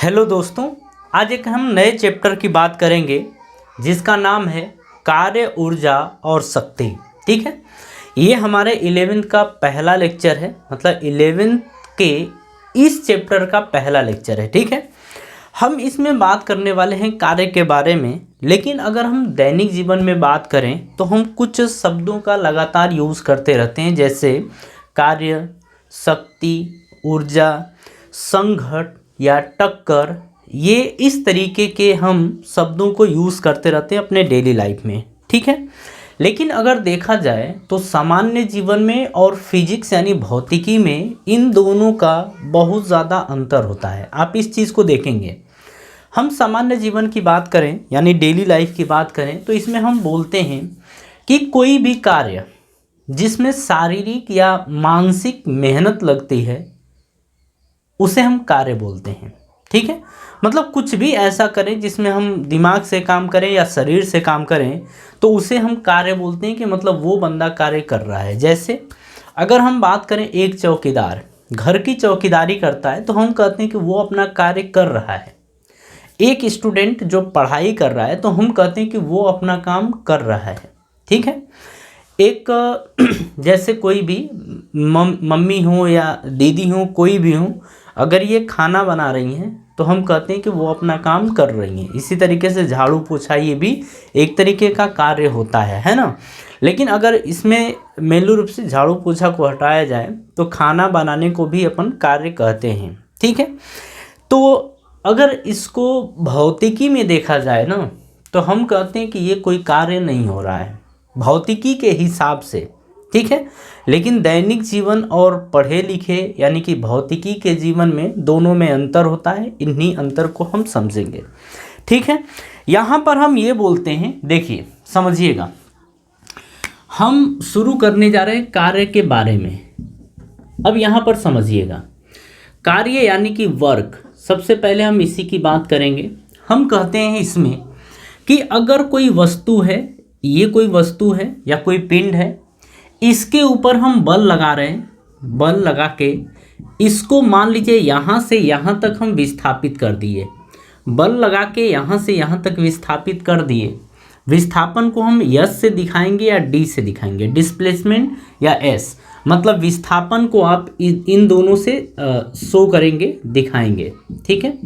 Hello दोस्तों, आज एक हम नए चैप्टर की बात करेंगे जिसका नाम है कार्य, ऊर्जा और शक्ति। ठीक है, ये हमारे 11th का पहला लेक्चर है, मतलब 11th के इस चैप्टर का पहला लेक्चर है। ठीक है, हम इसमें बात करने वाले हैं कार्य के बारे में। लेकिन अगर हम दैनिक जीवन में बात करें तो हम कुछ शब्दों का लगातार यूज़ करते रहते हैं, जैसे कार्य, शक्ति, ऊर्जा, संघट या टक्कर। ये इस तरीके के हम शब्दों को यूज़ करते रहते हैं अपने डेली लाइफ में। ठीक है, लेकिन अगर देखा जाए तो सामान्य जीवन में और फिजिक्स यानी भौतिकी में इन दोनों का बहुत ज़्यादा अंतर होता है। आप इस चीज़ को देखेंगे। हम सामान्य जीवन की बात करें यानी डेली लाइफ की बात करें तो इसमें हम बोलते हैं कि कोई भी कार्य जिसमें शारीरिक या मानसिक मेहनत लगती है उसे हम कार्य बोलते हैं। ठीक है, मतलब कुछ भी ऐसा करें जिसमें हम दिमाग से काम करें या शरीर से काम करें तो उसे हम कार्य बोलते हैं कि मतलब वो बंदा कार्य कर रहा है। जैसे अगर हम बात करें, एक चौकीदार घर की चौकीदारी करता है तो हम कहते हैं कि वो अपना कार्य कर रहा है। एक स्टूडेंट जो पढ़ाई कर रहा है तो हम कहते हैं कि वो अपना काम कर रहा है। ठीक है, एक जैसे कोई भी मम्मी हो या दीदी हो, कोई भी हो, अगर ये खाना बना रही हैं तो हम कहते हैं कि वो अपना काम कर रही हैं। इसी तरीके से झाड़ू पोछा ये भी एक तरीके का कार्य होता है ना। लेकिन अगर इसमें मेन रूप से झाड़ू पोछा को हटाया जाए तो खाना बनाने को भी अपन कार्य कहते हैं। ठीक है, तो अगर इसको भौतिकी में देखा जाए ना तो हम कहते हैं कि ये कोई कार्य नहीं हो रहा है भौतिकी के हिसाब से। ठीक है, लेकिन दैनिक जीवन और पढ़े लिखे यानी कि भौतिकी के जीवन में दोनों में अंतर होता है। इन्हीं अंतर को हम समझेंगे। ठीक है, यहाँ पर हम ये बोलते हैं, देखिए समझिएगा, हम शुरू करने जा रहे हैं कार्य के बारे में। अब यहाँ पर समझिएगा, कार्य यानी कि वर्क। सबसे पहले हम इसी की बात करेंगे। हम कहते हैं इसमें कि अगर कोई वस्तु है, ये कोई वस्तु है या कोई पिंड है, इसके ऊपर हम बल लगा रहे हैं, बल लगा के इसको मान लीजिए यहाँ से यहाँ तक हम विस्थापित कर दिए। बल लगा के यहाँ से यहाँ तक विस्थापित कर दिए। विस्थापन को हम एस से दिखाएंगे या डी से दिखाएंगे, डिस्प्लेसमेंट या एस, मतलब विस्थापन को आप इन दोनों से शो करेंगे, दिखाएंगे। ठीक है,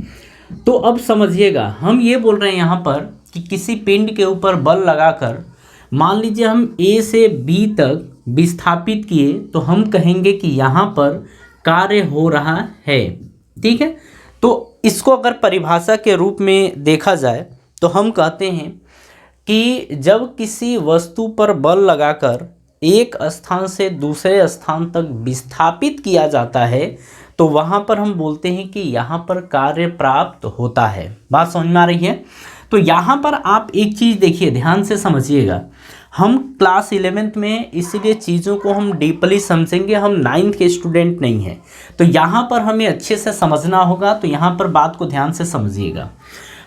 तो अब समझिएगा, हम ये बोल रहे हैं यहाँ पर कि किसी पिंड के ऊपर बल लगाकर मान लीजिए हम ए से बी तक विस्थापित किए तो हम कहेंगे कि यहाँ पर कार्य हो रहा है। ठीक है, तो इसको अगर परिभाषा के रूप में देखा जाए तो हम कहते हैं कि जब किसी वस्तु पर बल लगाकर एक स्थान से दूसरे स्थान तक विस्थापित किया जाता है तो वहाँ पर हम बोलते हैं कि यहाँ पर कार्य प्राप्त होता है। बात समझ में आ रही है? तो यहाँ पर आप एक चीज़ देखिए, ध्यान से समझिएगा। हम क्लास 11th में इसीलिए चीज़ों को हम डीपली समझेंगे, हम 9th के स्टूडेंट नहीं हैं, तो यहाँ पर हमें अच्छे से समझना होगा। तो यहाँ पर बात को ध्यान से समझिएगा।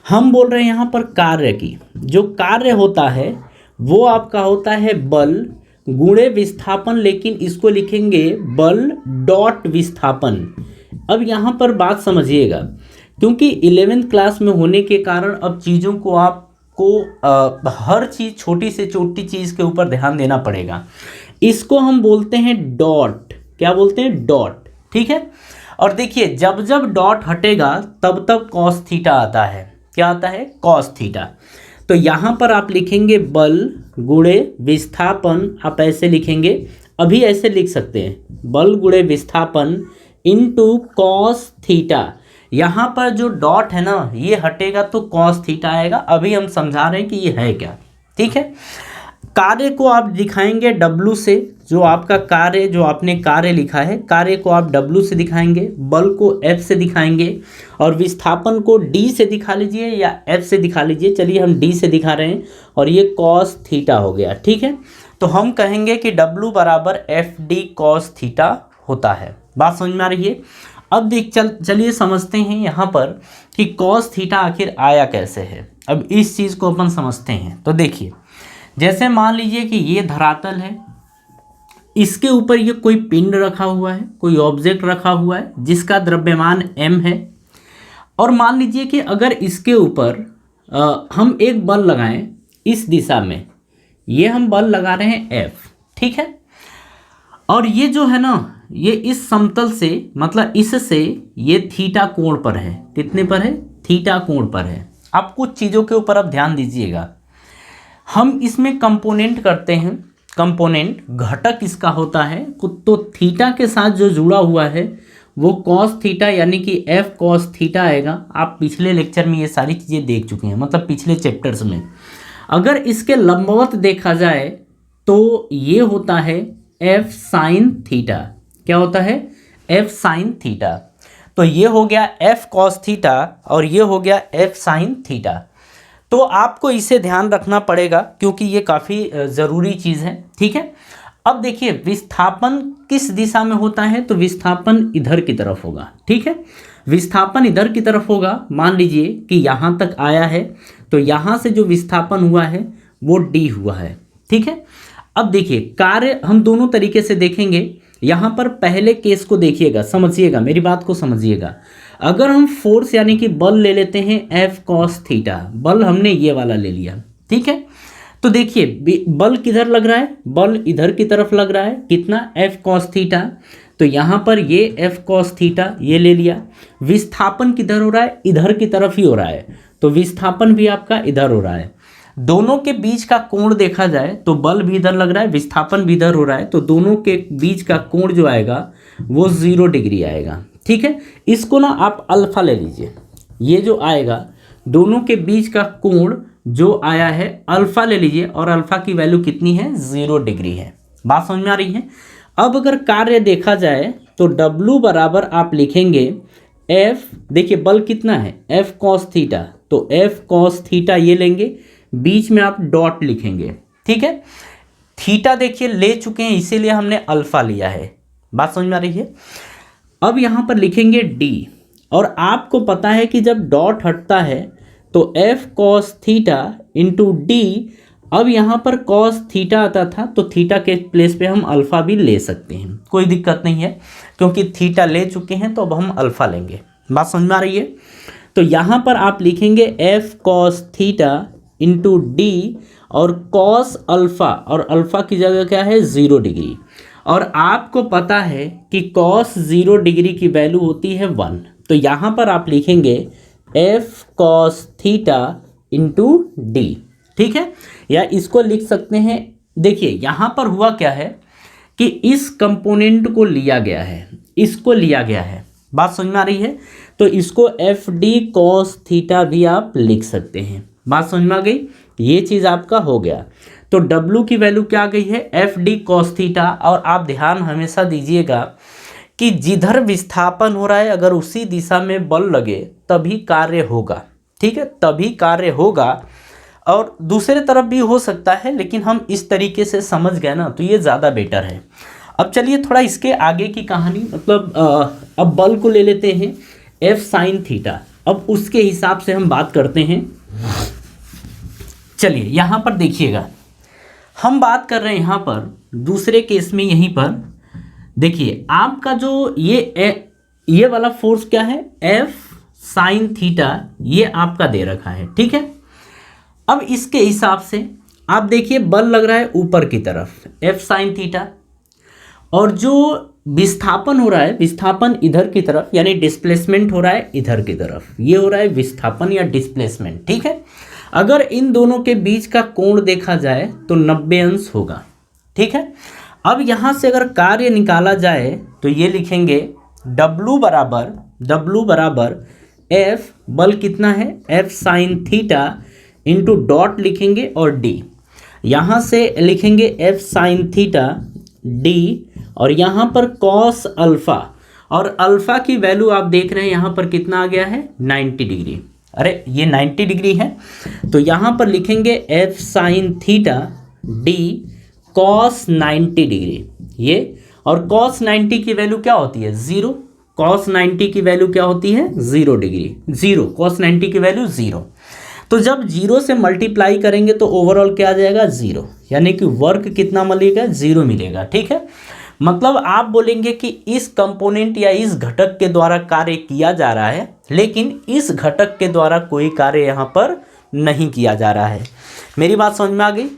हम बोल रहे हैं यहाँ पर कार्य की, जो कार्य होता है वो आपका होता है बल गुणे विस्थापन, लेकिन इसको लिखेंगे बल डॉट विस्थापन। अब यहाँ पर बात समझिएगा, क्योंकि 11th क्लास में होने के कारण अब चीज़ों को आपको हर चीज़, छोटी से छोटी चीज़ के ऊपर ध्यान देना पड़ेगा। इसको हम बोलते हैं डॉट। क्या बोलते हैं? डॉट। ठीक है, और देखिए जब जब डॉट हटेगा तब तब कॉस थीटा आता है। क्या आता है? Cos theta. तो यहाँ पर आप लिखेंगे बल गुणे विस्थापन, आप ऐसे लिखेंगे, अभी ऐसे लिख सकते हैं, बल गुणे विस्थापन इनटू कॉस थीटा। यहाँ पर जो डॉट है ना, ये हटेगा तो कॉस थीटा आएगा। अभी हम समझा रहे हैं कि ये है क्या। ठीक है, कार्य को आप दिखाएंगे W से, जो आपका कार्य, जो आपने कार्य लिखा है, कार्य को आप W से दिखाएंगे, बल को F से दिखाएंगे और विस्थापन को D से दिखा लीजिए या F से दिखा लीजिए। चलिए हम D से दिखा रहे हैं और ये कॉस थीटा हो गया। ठीक है, तो हम कहेंगे कि W बराबर FD कॉस थीटा होता है। बात समझ में आ रही है? अब चलिए समझते हैं यहाँ पर कि कॉस थीटा आखिर आया कैसे है। अब इस चीज़ को अपन समझते हैं। तो देखिए, जैसे मान लीजिए कि ये धरातल है, इसके ऊपर ये कोई पिंड रखा हुआ है, कोई ऑब्जेक्ट रखा हुआ है जिसका द्रव्यमान m है। और मान लीजिए कि अगर इसके ऊपर हम एक बल लगाएं इस दिशा में, ये हम बल लगा रहे हैं F, ठीक है, और ये जो है ना ये इस समतल से मतलब इससे ये थीटा कोण पर है। कितने पर है? थीटा कोण पर है। अब कुछ चीज़ों के ऊपर अब ध्यान दीजिएगा, हम इसमें कंपोनेंट करते हैं, कंपोनेंट घटक इसका होता है तो थीटा के साथ जो जुड़ा हुआ है वो कॉस थीटा यानी कि F कॉस थीटा आएगा। आप पिछले लेक्चर में ये सारी चीज़ें देख चुके हैं, मतलब पिछले चैप्टर्स में। अगर इसके लंबवत देखा जाए तो ये होता है F साइन थीटा। क्या होता है? F sine theta. तो ये हो गया F कॉस थीटा और ये हो गया F साइन थीटा। तो आपको इसे ध्यान रखना पड़ेगा क्योंकि ये काफ़ी ज़रूरी चीज़ है, ठीक है। अब देखिए विस्थापन किस दिशा में होता है, तो विस्थापन इधर की तरफ होगा, ठीक है। विस्थापन इधर की तरफ होगा। मान लीजिए कि यहाँ तक आया है तो यहाँ से जो विस्थापन हुआ है वो d हुआ है, ठीक है। अब देखिए कार्य हम दोनों तरीके से देखेंगे। यहाँ पर पहले केस को देखिएगा, समझिएगा, मेरी बात को समझिएगा। अगर हम फोर्स यानी कि बल ले लेते हैं F कॉस थीटा, बल हमने ये वाला ले लिया, ठीक है। तो देखिए बल किधर लग रहा है? बल इधर की तरफ लग रहा है। कितना? F cos theta. तो यहाँ पर ये F कॉस थीटा ये ले लिया। विस्थापन किधर हो रहा है? इधर की तरफ ही हो रहा है, तो विस्थापन भी आपका इधर हो रहा है। दोनों के बीच का कोण देखा जाए तो बल भी इधर लग रहा है, विस्थापन भी इधर हो रहा है, तो दोनों के बीच का कोण जो आएगा वो 0 डिग्री आएगा, ठीक है। इसको ना आप अल्फा ले लीजिए। ये जो आएगा दोनों के बीच का कोण जो आया है अल्फा ले लीजिए, और अल्फा की वैल्यू कितनी है? 0 डिग्री है। बात समझ में आ रही है? अब अगर कार्य देखा जाए तो W बराबर आप लिखेंगे F, देखिए बल कितना है? F कॉस थीटा, तो F कॉस थीटा ये लेंगे, बीच में आप डॉट लिखेंगे, ठीक है। थीटा देखिए ले चुके हैं इसीलिए हमने अल्फा लिया है। बात समझ में आ रही है? अब यहाँ पर लिखेंगे D, और आपको पता है कि जब डॉट हटता है तो F cos theta into D। अब यहाँ पर कॉस थीटा आता था तो थीटा के प्लेस पे हम अल्फा भी ले सकते हैं, कोई दिक्कत नहीं है, क्योंकि थीटा ले चुके हैं तो अब हम अल्फा लेंगे। बात समझ में आ रही है? तो यहाँ पर आप लिखेंगे F cos theta into D और कॉस अल्फा, और अल्फा की जगह क्या है? 0 डिग्री। और आपको पता है कि कॉस 0 डिग्री की वैल्यू होती है 1, तो यहाँ पर आप लिखेंगे F cos theta into D, ठीक है। या इसको लिख सकते हैं, देखिए यहाँ पर हुआ क्या है कि इस कंपोनेंट को लिया गया है, इसको लिया गया है। बात समझ में आ रही है? तो इसको FD कॉस थीटा भी आप लिख सकते हैं। बात समझ में आ गई? ये चीज़ आपका हो गया। तो W की वैल्यू क्या आ गई है? FD cos theta. और आप ध्यान हमेशा दीजिएगा कि जिधर विस्थापन हो रहा है अगर उसी दिशा में बल लगे तभी कार्य होगा, ठीक है, तभी कार्य होगा। और दूसरे तरफ भी हो सकता है, लेकिन हम इस तरीके से समझ गए ना तो ये ज़्यादा बेटर है। अब चलिए थोड़ा इसके आगे की कहानी, मतलब अब बल को ले लेते हैं F साइन थीटा। अब उसके हिसाब से हम बात करते हैं। चलिए यहाँ पर देखिएगा, हम बात कर रहे हैं यहाँ पर दूसरे केस में। यहीं पर देखिए आपका जो ये वाला फोर्स क्या है? F साइन थीटा, ये आपका दे रखा है, ठीक है। अब इसके हिसाब से आप देखिए बल लग रहा है ऊपर की तरफ F साइन थीटा, और जो विस्थापन हो रहा है, विस्थापन इधर की तरफ, यानी डिस्प्लेसमेंट हो रहा है इधर की तरफ, ये हो रहा है विस्थापन या डिस्प्लेसमेंट, ठीक है। अगर इन दोनों के बीच का कोण देखा जाए तो 90 अंश होगा, ठीक है। अब यहाँ से अगर कार्य निकाला जाए तो ये लिखेंगे W बराबर F, बल कितना है? F sine theta into dot लिखेंगे और D, यहाँ से लिखेंगे F साइन थीटा D, और यहाँ पर कॉस अल्फा, और अल्फा की वैल्यू आप देख रहे हैं यहाँ पर कितना आ गया है? 90 डिग्री। अरे ये 90 डिग्री है, तो यहाँ पर लिखेंगे F sine theta D cos 90 degree ये, और कॉस 90 की वैल्यू क्या होती है? 0। कॉस 90 की वैल्यू क्या होती है? 0 डिग्री, 0। कॉस 90 की वैल्यू 0। तो जब 0 से मल्टीप्लाई करेंगे तो ओवरऑल क्या आ जाएगा? 0, यानी कि वर्क कितना मिलेगा? 0 मिलेगा, ठीक है। मतलब आप बोलेंगे कि इस कंपोनेंट या इस घटक के द्वारा कार्य किया जा रहा है लेकिन इस घटक के द्वारा कोई कार्य यहाँ पर नहीं किया जा रहा है। मेरी बात समझ में आ गई?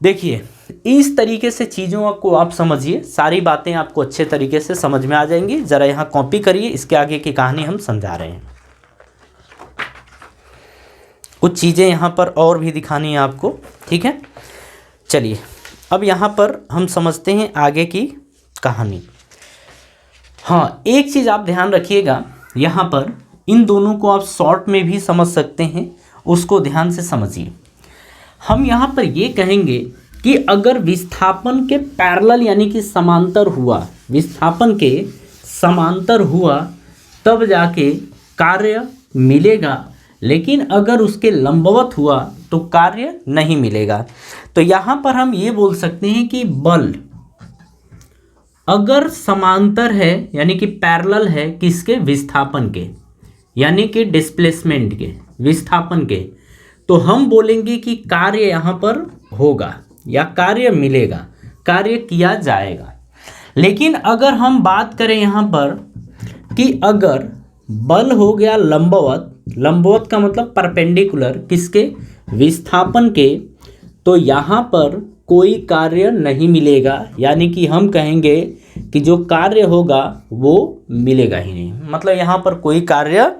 देखिए इस तरीके से चीज़ों को आप समझिए, सारी बातें आपको अच्छे तरीके से समझ में आ जाएंगी। ज़रा यहाँ कॉपी करिए, इसके आगे की कहानी हम समझा रहे हैं। कुछ चीज़ें यहाँ पर और भी दिखानी है आपको, ठीक है। चलिए अब यहाँ पर हम समझते हैं आगे की कहानी। हाँ, एक चीज़ आप ध्यान रखिएगा, यहाँ पर इन दोनों को आप शॉर्ट में भी समझ सकते हैं, उसको ध्यान से समझिए। हम यहाँ पर ये कहेंगे कि अगर विस्थापन के पैरेलल यानी कि समांतर हुआ, विस्थापन के समांतर हुआ तब जाके कार्य मिलेगा, लेकिन अगर उसके लंबवत हुआ तो कार्य नहीं मिलेगा। तो यहाँ पर हम ये बोल सकते हैं कि बल अगर समांतर है यानी कि पैरेलल है किसके, विस्थापन के, यानी कि डिस्प्लेसमेंट के, विस्थापन के, तो हम बोलेंगे कि कार्य यहाँ पर होगा या कार्य मिलेगा, कार्य किया जाएगा। लेकिन अगर हम बात करें यहाँ पर कि अगर बल हो गया लंबवत, लंबवत का मतलब परपेंडिकुलर किसके, विस्थापन के, तो यहाँ पर कोई कार्य नहीं मिलेगा, यानी कि हम कहेंगे कि जो कार्य होगा वो मिलेगा ही नहीं, मतलब यहाँ पर कोई कार्य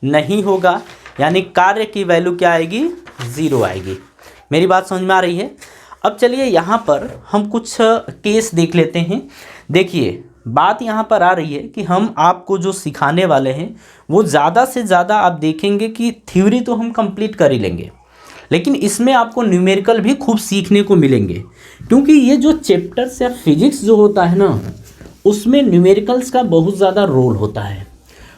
नहीं होगा, यानी कार्य की वैल्यू क्या आएगी, 0 आएगी। मेरी बात समझ में आ रही है? अब चलिए यहाँ पर हम कुछ केस देख लेते हैं। देखिए बात यहाँ पर आ रही है कि हम आपको जो सिखाने वाले हैं वो ज़्यादा से ज़्यादा आप देखेंगे कि थ्योरी तो हम कंप्लीट कर ही लेंगे, लेकिन इसमें आपको न्यूमेरिकल भी खूब सीखने को मिलेंगे, क्योंकि ये जो चैप्टर्स या फिजिक्स जो होता है ना, उसमें न्यूमेरिकल्स का बहुत ज़्यादा रोल होता है।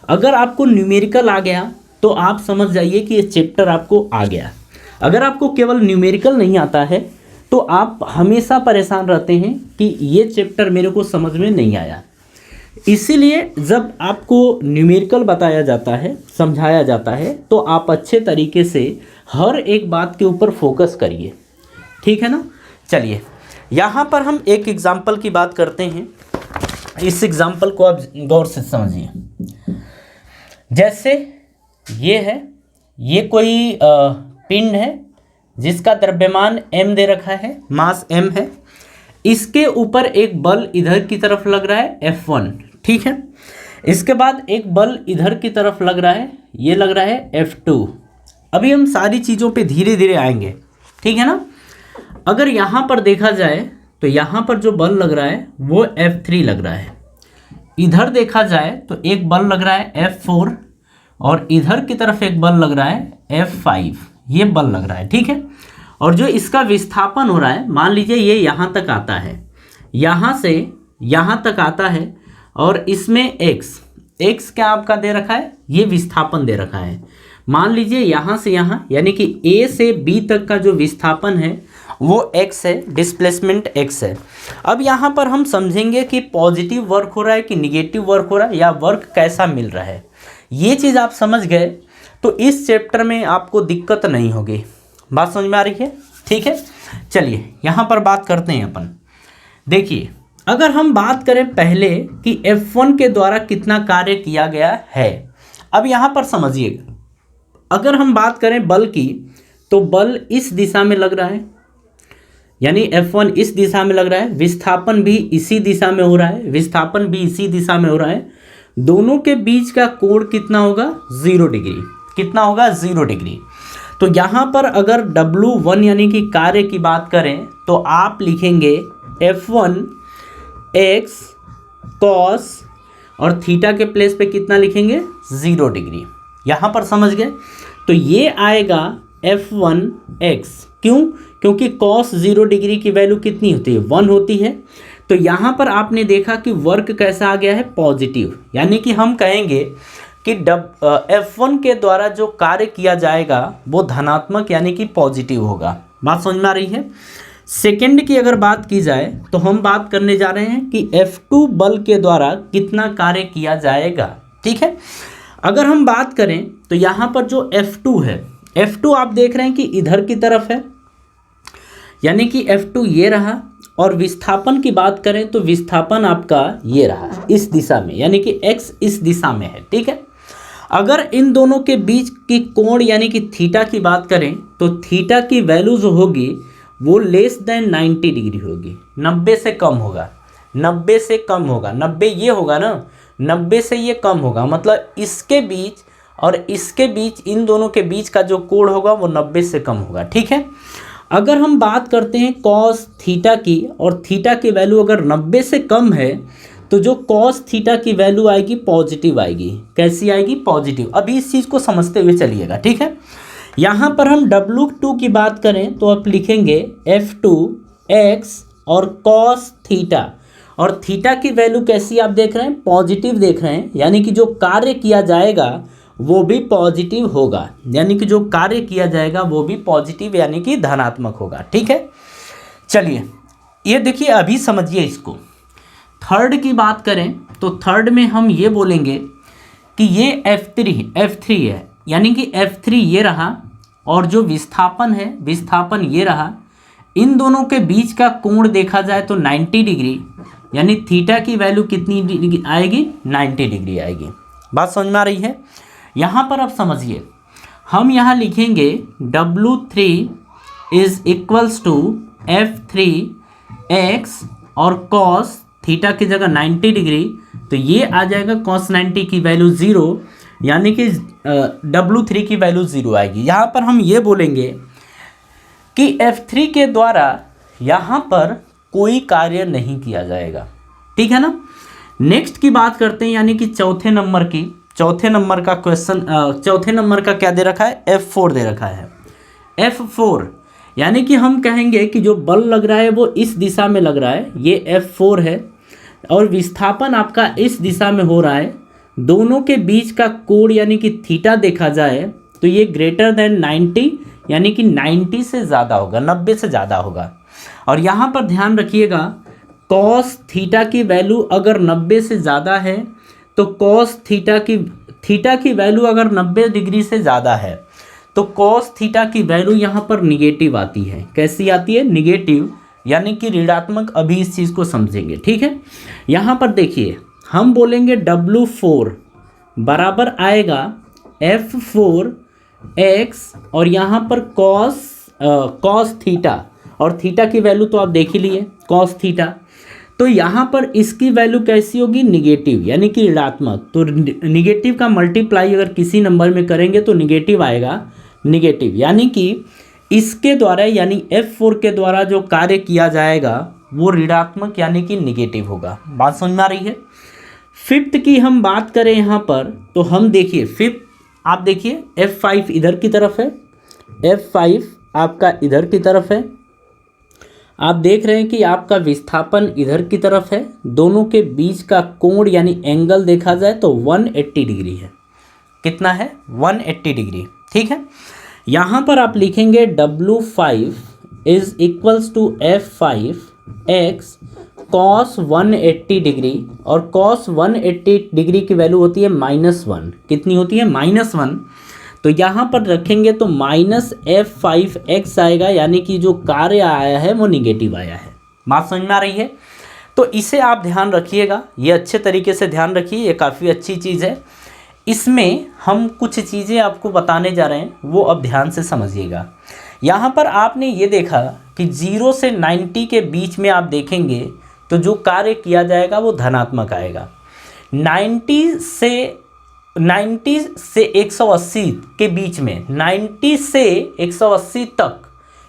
अगर आपको न्यूमेरिकल आ गया तो आप समझ जाइए कि ये चैप्टर आपको आ गया। अगर आपको केवल न्यूमेरिकल नहीं आता है तो आप हमेशा परेशान रहते हैं कि ये चैप्टर मेरे को समझ में नहीं आया। इसीलिए जब आपको न्यूमेरिकल बताया जाता है, समझाया जाता है, तो आप अच्छे तरीके से हर एक बात के ऊपर फोकस करिए, ठीक है ना। चलिए यहाँ पर हम एक एग्जाम्पल की बात करते हैं। इस एग्जाम्पल को आप गौर से समझिए। जैसे ये है, ये कोई पिंड है जिसका द्रव्यमान m दे रखा है, मास m है, इसके ऊपर एक बल इधर की तरफ लग रहा है F1, ठीक है। इसके बाद एक बल इधर की तरफ लग रहा है, ये लग रहा है F2। अभी हम सारी चीज़ों पे धीरे धीरे आएंगे, ठीक है ना। अगर यहाँ पर देखा जाए तो यहाँ पर जो बल लग रहा है वो F3 लग रहा है। इधर देखा जाए तो एक बल लग रहा है F4 और इधर की तरफ एक बल लग रहा है F5, ये बल लग रहा है, ठीक है। और जो इसका विस्थापन हो रहा है, मान लीजिए ये यहाँ तक आता है, यहाँ से यहाँ तक आता है, और इसमें x क्या आपका दे रखा है, ये विस्थापन दे रखा है। मान लीजिए यहाँ से यहाँ, यानी कि A से B तक का जो विस्थापन है वो x है, डिस्प्लेसमेंट x है। अब यहाँ पर हम समझेंगे कि पॉजिटिव वर्क हो रहा है कि निगेटिव वर्क हो रहा है, या वर्क कैसा मिल रहा है। ये चीज़ आप समझ गए तो इस चैप्टर में आपको दिक्कत नहीं होगी। बात समझ में आ रही है? ठीक है, चलिए यहाँ पर बात करते हैं अपन। देखिए अगर हम बात करें पहले कि F1 के द्वारा कितना कार्य किया गया है, अब यहाँ पर समझिएगा। अगर हम बात करें बल की, तो बल इस दिशा में लग रहा है, यानी F1 इस दिशा में लग रहा है, विस्थापन भी इसी दिशा में हो रहा है, विस्थापन भी इसी दिशा में हो रहा है। दोनों के बीच का कोण कितना होगा, 0 डिग्री। कितना होगा, 0 डिग्री। तो यहाँ पर अगर W1 यानी कि कार्य की बात करें तो आप लिखेंगे F1 x cos, और थीटा के प्लेस पे कितना लिखेंगे, 0 डिग्री। यहाँ पर समझ गए? तो ये आएगा F1 x, क्यों? क्योंकि cos 0 डिग्री की वैल्यू कितनी होती है, 1 होती है। तो यहाँ पर आपने देखा कि वर्क कैसा आ गया है, पॉजिटिव, यानी कि हम कहेंगे कि F1 के द्वारा जो कार्य किया जाएगा वो धनात्मक यानी कि पॉजिटिव होगा। बात समझ में आ रही है? सेकंड की अगर बात की जाए तो हम बात करने जा रहे हैं कि F2 बल के द्वारा कितना कार्य किया जाएगा। ठीक है, अगर हम बात करें तो यहाँ पर जो F2 है, F2 आप देख रहे हैं कि इधर की तरफ है, यानी कि F2 ये रहा। और विस्थापन की बात करें तो विस्थापन आपका ये रहा इस दिशा में, यानी कि x इस दिशा में है। ठीक है, अगर इन दोनों के बीच की कोण यानी कि थीटा की बात करें तो थीटा की वैल्यू जो होगी वो लेस देन 90 डिग्री होगी, 90 से कम होगा, 90 से कम होगा, 90 ये होगा ना, 90 से ये कम होगा, मतलब इसके बीच और इसके बीच, इन दोनों के बीच का जो कोण होगा वो 90 से कम होगा। ठीक है। अगर हम बात करते हैं कॉस थीटा की और थीटा की वैल्यू अगर 90 से कम है तो जो कॉस थीटा की वैल्यू आएगी पॉजिटिव आएगी। कैसी आएगी? पॉजिटिव। अभी इस चीज़ को समझते हुए चलिएगा। ठीक है। यहाँ पर हम W2 की बात करें तो आप लिखेंगे F2 x और कॉस थीटा, और थीटा की वैल्यू कैसी आप देख रहे हैं? पॉजिटिव देख रहे हैं, यानी कि जो कार्य किया जाएगा वो भी पॉजिटिव होगा, यानी कि जो कार्य किया जाएगा वो भी पॉजिटिव यानी कि धनात्मक होगा। ठीक है। चलिए ये देखिए, अभी समझिए इसको। थर्ड की बात करें तो थर्ड में हम ये बोलेंगे कि ये F3 है, यानी कि F3 ये रहा और जो विस्थापन है, विस्थापन ये रहा। इन दोनों के बीच का कोण देखा जाए तो 90 डिग्री, यानी थीटा की वैल्यू कितनी डिग्री आएगी? 90 डिग्री आएगी। बात समझ में आ रही है? यहाँ पर आप समझिए, हम यहाँ लिखेंगे W3 is equals to F3x और कॉस थीटा की जगह 90 डिग्री, तो ये आ जाएगा cos 90 की वैल्यू 0, यानी कि W3 की वैल्यू 0 आएगी। यहाँ पर हम ये बोलेंगे कि F3 के द्वारा यहाँ पर कोई कार्य नहीं किया जाएगा। ठीक है ना। नेक्स्ट की बात करते हैं, यानी कि चौथे नंबर की। चौथे नंबर का क्वेश्चन, चौथे नंबर का क्या दे रखा है? F4 दे रखा है। F4 यानी कि हम कहेंगे कि जो बल लग रहा है वो इस दिशा में लग रहा है, ये F4 है, और विस्थापन आपका इस दिशा में हो रहा है। दोनों के बीच का कोण यानी कि थीटा देखा जाए तो ये ग्रेटर देन 90, यानी कि 90 से ज़्यादा होगा, 90 से ज़्यादा होगा। और यहाँ पर ध्यान रखिएगा, कॉस थीटा की वैल्यू अगर 90 से ज़्यादा है तो कॉस थीटा की वैल्यू अगर 90 डिग्री से ज़्यादा है तो कॉस थीटा की वैल्यू यहाँ पर निगेटिव आती है। कैसी आती है? निगेटिव, यानी कि ऋणात्मक। अभी इस चीज़ को समझेंगे। ठीक है। यहाँ पर देखिए, हम बोलेंगे W4 बराबर आएगा F4x और यहाँ पर कॉस थीटा, और थीटा की वैल्यू तो आप देख ही लिए, कॉस थीटा। तो यहाँ पर इसकी वैल्यू कैसी होगी? निगेटिव, यानी कि ऋणात्मक। तो निगेटिव का मल्टीप्लाई अगर किसी नंबर में करेंगे तो निगेटिव आएगा, निगेटिव, यानी कि इसके द्वारा, यानी F4 के द्वारा जो कार्य किया जाएगा वो ऋणात्मक यानी कि निगेटिव होगा। बात समझ में आ रही है? फिफ्थ की हम बात करें यहाँ पर तो हम देखिए, फिफ्थ आप देखिए F5 इधर की तरफ है, F5 आपका इधर की तरफ है। आप देख रहे हैं कि आपका विस्थापन इधर की तरफ है। दोनों के बीच का कोण यानी एंगल देखा जाए तो 180 डिग्री है। कितना है? 180 डिग्री। ठीक है। यहाँ पर आप लिखेंगे W5 is equals to F5x cos 180 degree, और cos 180 डिग्री की वैल्यू होती है -1। कितनी होती है? -1। तो यहाँ पर रखेंगे तो -F5x आएगा, यानी कि जो कार्य आया है वो निगेटिव आया है। बात समझ में आ रही है? तो इसे आप ध्यान रखिएगा, ये अच्छे तरीके से ध्यान रखिए, ये काफ़ी अच्छी चीज़ है। इसमें हम कुछ चीज़ें आपको बताने जा रहे हैं, वो अब ध्यान से समझिएगा। यहाँ पर आपने ये देखा कि 0 से 90 के बीच में आप देखेंगे तो जो कार्य किया जाएगा वो धनात्मक आएगा। 90 से 180 के बीच में, 90 से 180 तक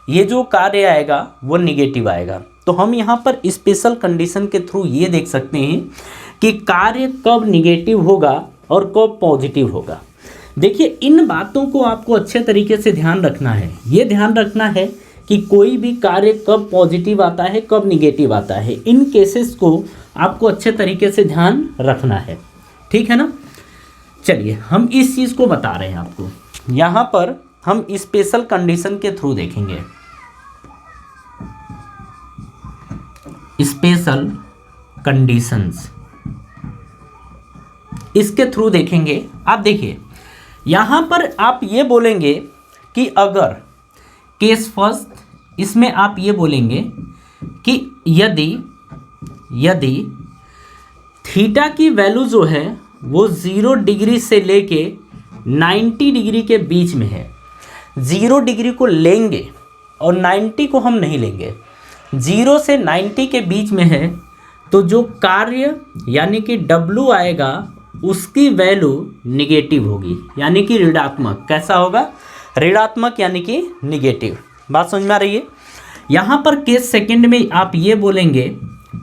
ये जो कार्य आएगा वो निगेटिव आएगा। तो हम यहाँ पर स्पेशल कंडीशन के थ्रू ये देख सकते हैं कि कार्य कब निगेटिव होगा और कब पॉजिटिव होगा। देखिए, इन बातों को आपको अच्छे तरीके से ध्यान रखना है। ये ध्यान रखना है कि कोई भी कार्य कब पॉजिटिव आता है, कब निगेटिव आता है। इन केसेस को आपको अच्छे तरीके से ध्यान रखना है। ठीक है ना। चलिए हम इस चीज़ को बता रहे हैं आपको। यहाँ पर हम स्पेशल कंडीशन के थ्रू देखेंगे, स्पेशल कंडीशंस, इसके थ्रू देखेंगे। आप देखिए, यहाँ पर आप ये बोलेंगे कि अगर केस फर्स्ट, इसमें आप ये बोलेंगे कि यदि थीटा की वैल्यू जो है वो 0 डिग्री से लेके 90 डिग्री के बीच में है, 0 डिग्री को लेंगे और 90 को हम नहीं लेंगे, 0 से 90 के बीच में है, तो जो कार्य यानी कि W आएगा उसकी वैल्यू निगेटिव होगी, यानी कि ऋणात्मक। कैसा होगा? ऋणात्मक यानी कि निगेटिव। बात समझ में आ रही है? यहाँ पर केस सेकंड में आप ये बोलेंगे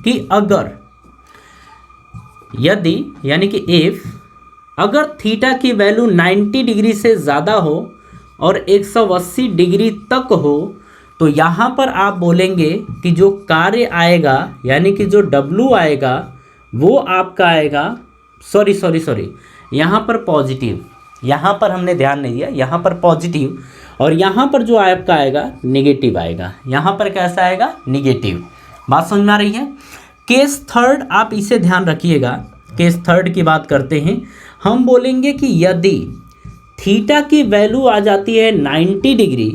कि अगर, यदि यानी कि इफ, अगर थीटा की वैल्यू 90 डिग्री से ज़्यादा हो और 180 डिग्री तक हो, तो यहाँ पर आप बोलेंगे कि जो कार्य आएगा यानी कि जो W आएगा वो आपका आएगा, सॉरी, यहाँ पर पॉजिटिव, यहाँ पर हमने ध्यान नहीं दिया, यहाँ पर पॉजिटिव, और यहाँ पर जो आपका आएगा निगेटिव आएगा। यहाँ पर कैसा आएगा? निगेटिव। बात समझ में आ रही है? केस थर्ड आप इसे ध्यान रखिएगा। केस थर्ड की बात करते हैं, हम बोलेंगे कि यदि थीटा की वैल्यू आ जाती है 90 डिग्री,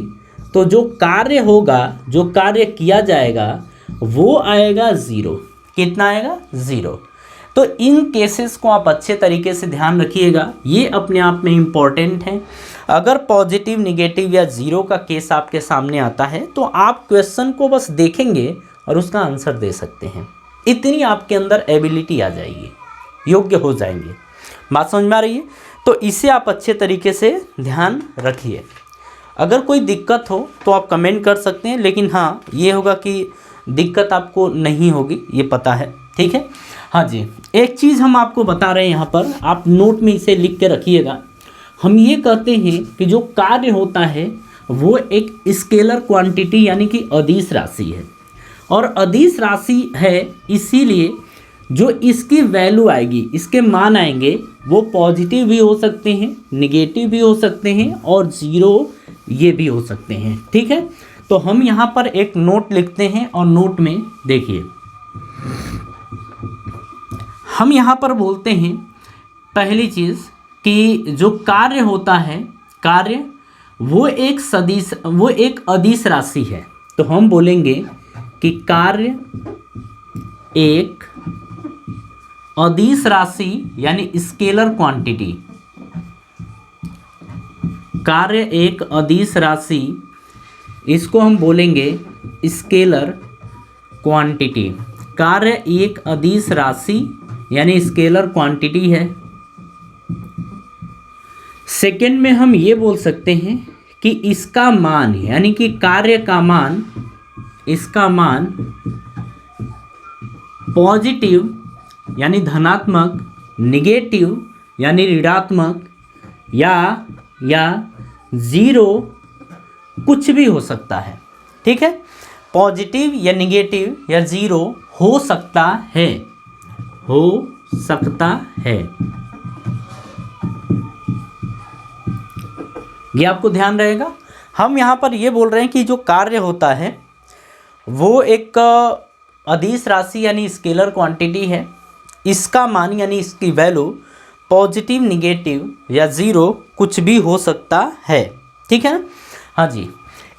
तो जो कार्य होगा, जो कार्य किया जाएगा वो आएगा 0। कितना आएगा? 0। तो इन केसेस को आप अच्छे तरीके से ध्यान रखिएगा, ये अपने आप में इम्पॉर्टेंट हैं। अगर पॉजिटिव, निगेटिव या 0 का केस आपके सामने आता है तो आप क्वेश्चन को बस देखेंगे और उसका आंसर दे सकते हैं। इतनी आपके अंदर एबिलिटी आ जाएगी, योग्य हो जाएंगे। बात समझ में आ रही है? तो इसे आप अच्छे तरीके से ध्यान रखिए। अगर कोई दिक्कत हो तो आप कमेंट कर सकते हैं, लेकिन हाँ ये होगा कि दिक्कत आपको नहीं होगी, ये पता है। ठीक है? हाँ जी, एक चीज़ हम आपको बता रहे हैं यहाँ पर, आप नोट में इसे लिख के रखिएगा। हम ये कहते हैं कि जो कार्य होता है वो एक स्केलर क्वांटिटी यानी कि अदिश राशि है, और अदिश राशि है इसीलिए जो इसकी वैल्यू आएगी, इसके मान आएंगे, वो पॉजिटिव भी हो सकते हैं, निगेटिव भी हो सकते हैं और 0 ये भी हो सकते हैं। ठीक है? तो हम यहाँ पर एक नोट लिखते हैं और नोट में देखिए, हम यहाँ पर बोलते हैं पहली चीज़ कि जो कार्य होता है, कार्य वो एक अदिश राशि है। तो हम बोलेंगे कि कार्य एक अदिश राशि यानी स्केलर क्वांटिटी, कार्य एक अदिश राशि, इसको हम बोलेंगे स्केलर क्वांटिटी। कार्य एक अदिश राशि यानी स्केलर क्वांटिटी है। सेकंड में हम ये बोल सकते हैं कि इसका मान यानी कि कार्य का मान, इसका मान पॉजिटिव यानी धनात्मक, निगेटिव यानी ऋणात्मक, या 0 कुछ भी हो सकता है। ठीक है? पॉजिटिव या निगेटिव या 0 हो सकता है, हो सकता है। ये आपको ध्यान रहेगा। हम यहाँ पर ये बोल रहे हैं कि जो कार्य होता है वो एक अदिश राशि यानी स्केलर क्वांटिटी है, इसका मान यानी इसकी वैल्यू पॉजिटिव, निगेटिव या 0 कुछ भी हो सकता है। ठीक है? हाँ जी।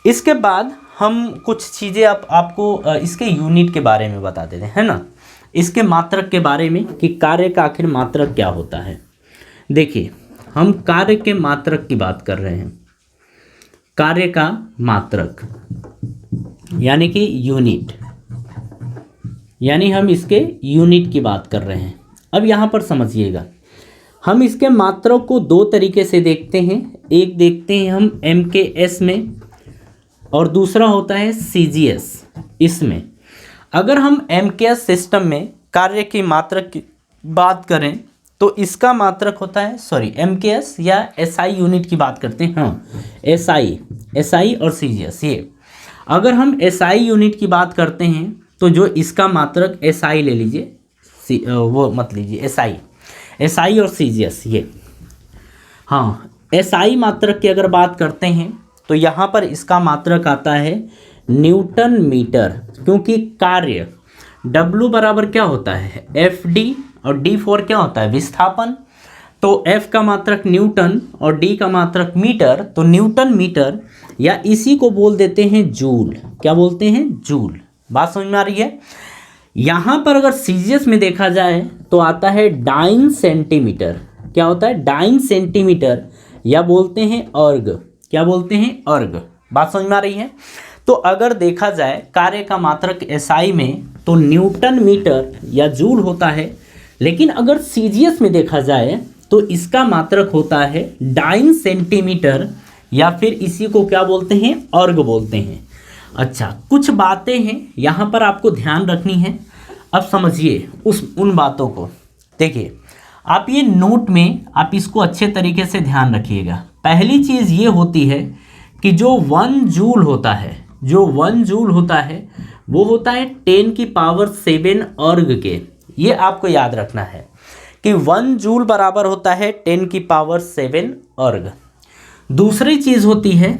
इसके बाद हम कुछ चीज़ें आपको इसके यूनिट के बारे में बता देते हैं, है ना, इसके मात्रक के बारे में कि कार्य का आखिर मात्रक क्या होता है। देखिए, हम कार्य के मात्रक की बात कर रहे हैं। कार्य का मात्रक यानी कि यूनिट, यानी हम इसके यूनिट की बात कर रहे हैं। अब यहाँ पर समझिएगा, हम इसके मात्रक को 2 तरीके से देखते हैं। एक देखते हैं हम MKS में और दूसरा होता है CGS। इसमें अगर हम MKS सिस्टम में कार्य की मात्रक की बात करें तो इसका मात्रक होता है, MKS या SI यूनिट की बात करते हैं, हाँ SI और CGS। ये अगर हम SI यूनिट की बात करते हैं तो जो इसका मात्रक SI ले लीजिए, वो मत लीजिए SI और CGS। ये हाँ, SI मात्रक की अगर बात करते हैं तो यहाँ पर इसका मात्रक आता है न्यूटन मीटर, क्योंकि कार्य W बराबर क्या होता है FD और D फॉर क्या होता है विस्थापन। तो F का मात्रक न्यूटन और D का मात्रक मीटर, तो न्यूटन मीटर या इसी को बोल देते हैं जूल। क्या बोलते हैं? जूल। बात समझ में आ रही है? यहाँ पर अगर CGS में देखा जाए तो आता है डाइन सेंटीमीटर। क्या होता है? डाइन सेंटीमीटर या बोलते हैं अर्ग। क्या बोलते हैं? अर्ग। बात समझ में आ रही है? तो अगर देखा जाए कार्य का मात्रक एसआई में तो न्यूटन मीटर या जूल होता है, लेकिन अगर सीजीएस में देखा जाए तो इसका मात्रक होता है डाइन सेंटीमीटर, या फिर इसी को क्या बोलते हैं? अर्ग बोलते हैं। अच्छा, कुछ बातें हैं यहाँ पर आपको ध्यान रखनी है। अब समझिए उन बातों को। देखिए, आप ये नोट में आप इसको अच्छे तरीके से ध्यान रखिएगा। पहली चीज़ ये होती है कि जो 1 जूल होता है, जो 1 जूल होता है वो होता है 10 की पावर 7 अर्ग के। ये आपको याद रखना है कि 1 जूल बराबर होता है 10 की पावर 7 अर्ग। दूसरी चीज़ होती है